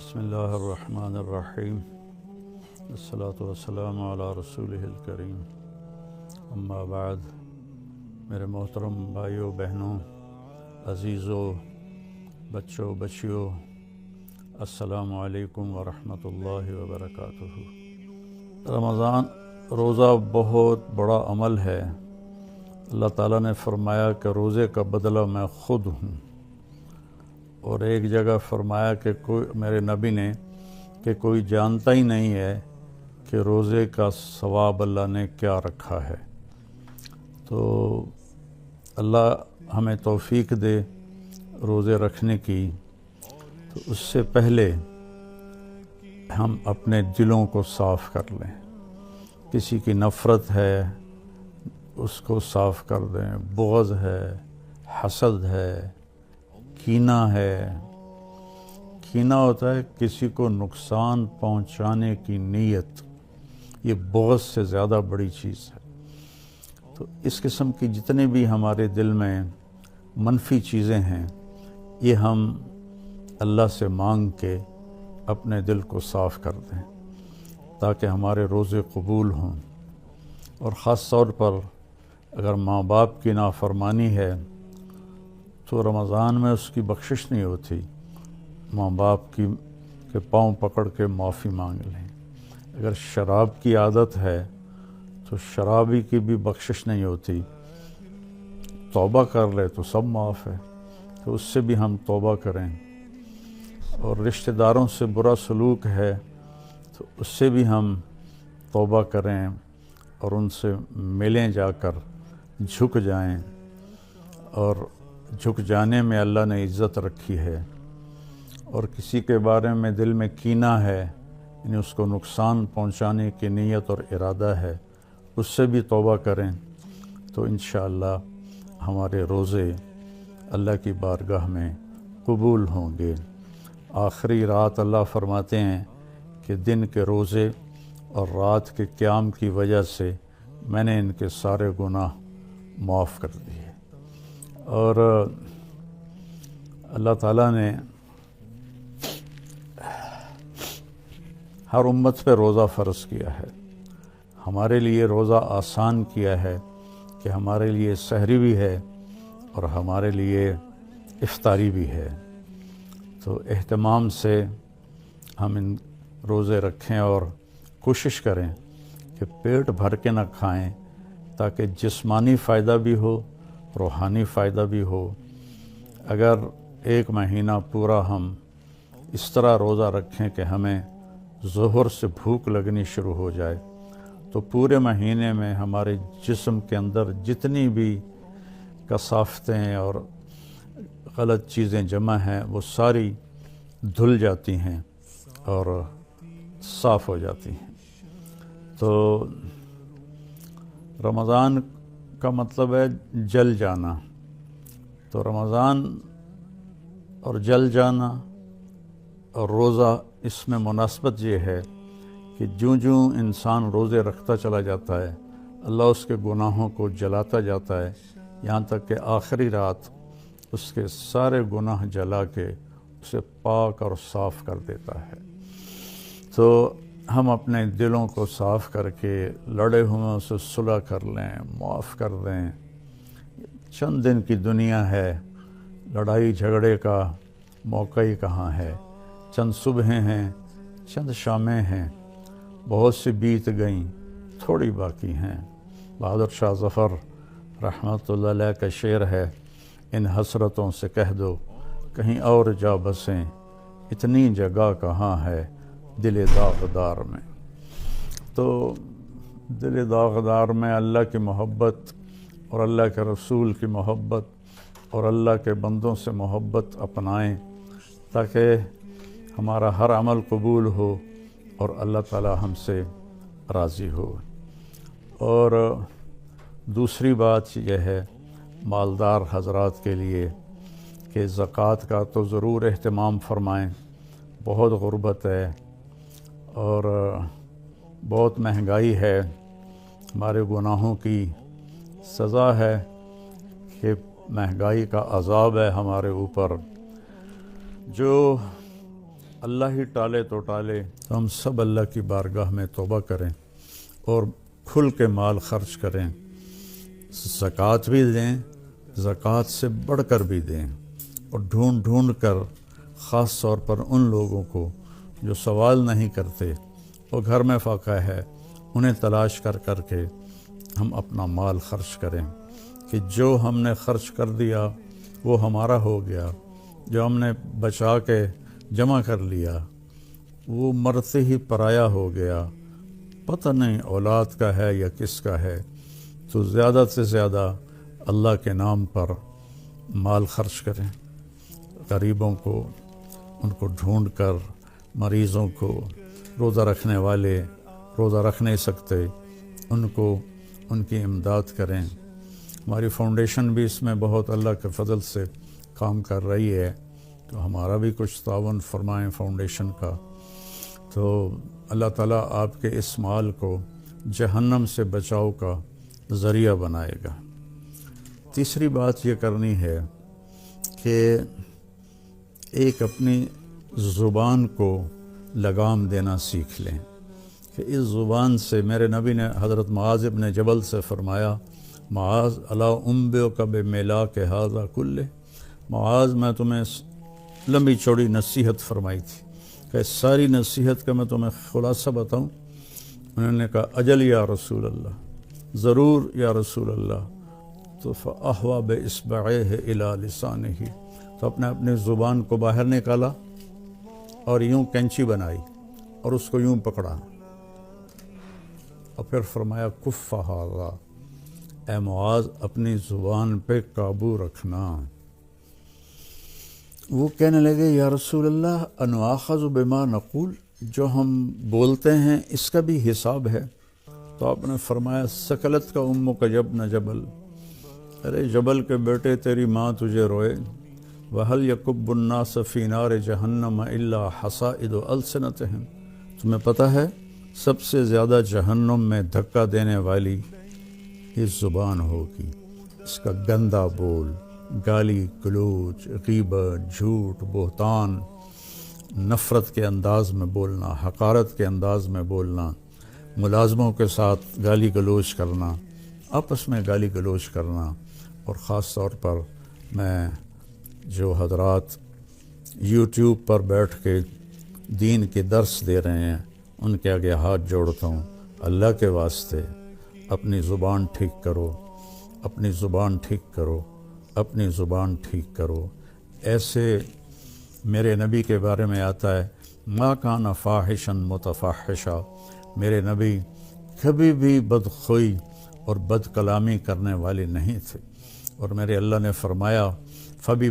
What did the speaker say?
بسم اللہ الرحمن الرحیم والصلاة والسلام علی رسولہ الکریم اما بعد۔ میرے محترم بھائیوں بہنوں، عزیزوں، بچوں بچیوں، السلام علیکم ورحمۃ اللہ وبرکاتہ۔ رمضان روزہ بہت بڑا عمل ہے۔ اللہ تعالیٰ نے فرمایا کہ روزے کا بدلہ میں خود ہوں، اور ایک جگہ فرمایا کہ میرے نبی نے کہ کوئی جانتا ہی نہیں ہے کہ روزے کا ثواب اللہ نے کیا رکھا ہے۔ تو اللہ ہمیں توفیق دے روزے رکھنے کی۔ تو اس سے پہلے ہم اپنے دلوں کو صاف کر لیں۔ کسی کی نفرت ہے اس کو صاف کر دیں، بغض ہے، حسد ہے، کینہ ہے۔ کینہ ہوتا ہے کسی کو نقصان پہنچانے کی نیت، یہ بغض سے زیادہ بڑی چیز ہے۔ تو اس قسم کی جتنے بھی ہمارے دل میں منفی چیزیں ہیں، یہ ہم اللہ سے مانگ کے اپنے دل کو صاف کر دیں تاکہ ہمارے روزے قبول ہوں۔ اور خاص طور پر اگر ماں باپ کی نافرمانی ہے تو رمضان میں اس کی بخشش نہیں ہوتی۔ ماں باپ کے پاؤں پکڑ کے معافی مانگ لیں۔ اگر شراب کی عادت ہے تو شرابی کی بھی بخشش نہیں ہوتی۔ توبہ کر لے تو سب معاف ہے، تو اس سے بھی ہم توبہ کریں۔ اور رشتہ داروں سے برا سلوک ہے تو اس سے بھی ہم توبہ کریں اور ان سے ملیں، جا کر جھک جائیں۔ اور جھک جانے میں اللہ نے عزت رکھی ہے۔ اور کسی کے بارے میں دل میں کینہ ہے، یعنی اس کو نقصان پہنچانے کی نیت اور ارادہ ہے، اس سے بھی توبہ کریں تو انشاءاللہ ہمارے روزے اللہ کی بارگاہ میں قبول ہوں گے۔ آخری رات اللہ فرماتے ہیں کہ دن کے روزے اور رات کے قیام کی وجہ سے میں نے ان کے سارے گناہ معاف کر دیے۔ اور اللہ تعالیٰ نے ہر امت پہ روزہ فرض کیا ہے۔ ہمارے لیے روزہ آسان کیا ہے کہ ہمارے لیے سحری بھی ہے اور ہمارے لیے افطاری بھی ہے۔ تو اہتمام سے ہم ان روزے رکھیں اور کوشش کریں کہ پیٹ بھر کے نہ کھائیں تاکہ جسمانی فائدہ بھی ہو، روحانی فائدہ بھی ہو۔ اگر ایک مہینہ پورا ہم اس طرح روزہ رکھیں کہ ہمیں ظہر سے بھوک لگنی شروع ہو جائے تو پورے مہینے میں ہمارے جسم کے اندر جتنی بھی کثافتیں اور غلط چیزیں جمع ہیں وہ ساری دھل جاتی ہیں اور صاف ہو جاتی ہیں۔ تو رمضان کا مطلب ہے جل جانا۔ تو رمضان اور جل جانا اور روزہ، اس میں مناسبت یہ ہے کہ جوں جوں انسان روزے رکھتا چلا جاتا ہے اللہ اس کے گناہوں کو جلاتا جاتا ہے، یہاں تک کہ آخری رات اس کے سارے گناہ جلا کے اسے پاک اور صاف کر دیتا ہے۔ تو ہم اپنے دلوں کو صاف کر کے لڑے ہوئے سے صلح کر لیں، معاف کر دیں۔ چند دن کی دنیا ہے، لڑائی جھگڑے کا موقع ہی کہاں ہے۔ چند صبحیں ہیں، چند شامیں ہیں، بہت سی بیت گئیں، تھوڑی باقی ہیں۔ بہادر شاہ ظفر رحمۃ اللہ علیہ کا شعر ہے، ان حسرتوں سے کہہ دو کہیں اور جا بسیں، اتنی جگہ کہاں ہے دل داغدار میں۔ تو دل داغدار میں اللہ کی محبت اور اللہ کے رسول کی محبت اور اللہ کے بندوں سے محبت اپنائیں تاکہ ہمارا ہر عمل قبول ہو اور اللہ تعالی ہم سے راضی ہو۔ اور دوسری بات یہ ہے مالدار حضرات کے لیے کہ زکوٰۃ کا تو ضرور اہتمام فرمائیں۔ بہت غربت ہے اور بہت مہنگائی ہے، ہمارے گناہوں کی سزا ہے کہ مہنگائی کا عذاب ہے ہمارے اوپر۔ جو اللہ ہی ٹالے تو ٹالے، تو ہم سب اللہ کی بارگاہ میں توبہ کریں اور کھل کے مال خرچ کریں، زکوٰۃ بھی دیں، زکوٰۃ سے بڑھ کر بھی دیں، اور ڈھونڈ ڈھونڈ کر خاص طور پر ان لوگوں کو جو سوال نہیں کرتے اور گھر میں فاقہ ہے، انہیں تلاش کر کر کے ہم اپنا مال خرچ کریں، کہ جو ہم نے خرچ کر دیا وہ ہمارا ہو گیا، جو ہم نے بچا کے جمع کر لیا وہ مرتے ہی پرایا ہو گیا، پتہ نہیں اولاد کا ہے یا کس کا ہے۔ تو زیادہ سے زیادہ اللہ کے نام پر مال خرچ کریں، غریبوں کو ان کو ڈھونڈ کر، مریضوں کو، روزہ رکھنے والے روزہ رکھ نہیں سکتے ان کو ان کی امداد کریں۔ ہماری فاؤنڈیشن بھی اس میں بہت اللہ کے فضل سے کام کر رہی ہے، تو ہمارا بھی کچھ تعاون فرمائیں فاؤنڈیشن کا، تو اللہ تعالیٰ آپ کے اس مال کو جہنم سے بچاؤ کا ذریعہ بنائے گا۔ تیسری بات یہ کرنی ہے کہ ایک اپنی زبان کو لگام دینا سیکھ لیں، کہ اس زبان سے میرے نبی نے حضرت معاذ ابن جبل سے فرمایا، معاذ الا انبئک بملاک ھذا کلہ، معاذ میں تمہیں لمبی چوڑی نصیحت فرمائی تھی کہ ساری نصیحت کا میں تمہیں خلاصہ بتاؤں؟ انہوں نے کہا اجل یا رسول اللہ، ضرور یا رسول اللہ۔ تو فاحوی باصبعیہ الی لسانہ، تو اپنی زبان کو باہر نکالا اور یوں کینچی بنائی اور اس کو یوں پکڑا، اور پھر فرمایا کف ھذا، اے معاذ اپنی زبان پہ قابو رکھنا۔ وہ کہنے لگے یا رسول اللہ انؤاخذ بما نقول، جو ہم بولتے ہیں اس کا بھی حساب ہے؟ تو آپ نے فرمایا سکلت کا امک یبن جبل، ارے جبل کے بیٹے تیری ماں تجھے روئے، وَهَلْ يَكُبُّ النَّاسَ فِي نَارِ جَهَنَّمَ إِلَّا حَصَائِدُ أَلْسِنَتِهِمْ، تمہیں پتہ ہے سب سے زیادہ جہنم میں دھکا دینے والی یہ زبان ہوگی، اس کا گندا بول، گالی گلوچ، غیبت، جھوٹ، بہتان، نفرت کے انداز میں بولنا، حقارت کے انداز میں بولنا، ملازموں کے ساتھ گالی گلوچ کرنا، آپس میں گالی گلوچ کرنا، اور خاص طور پر میں جو حضرات یوٹیوب پر بیٹھ کے دین کے درس دے رہے ہیں ان کے آگے ہاتھ جوڑتا ہوں، اللہ کے واسطے اپنی زبان ٹھیک کرو، اپنی زبان ٹھیک کرو، اپنی زبان ٹھیک کرو۔ ایسے میرے نبی کے بارے میں آتا ہے ما کان فاحشا متفحشا، میرے نبی کبھی بھی بدخوئی اور بد کلامی کرنے والے نہیں تھے، اور میرے اللہ نے فرمایا فبی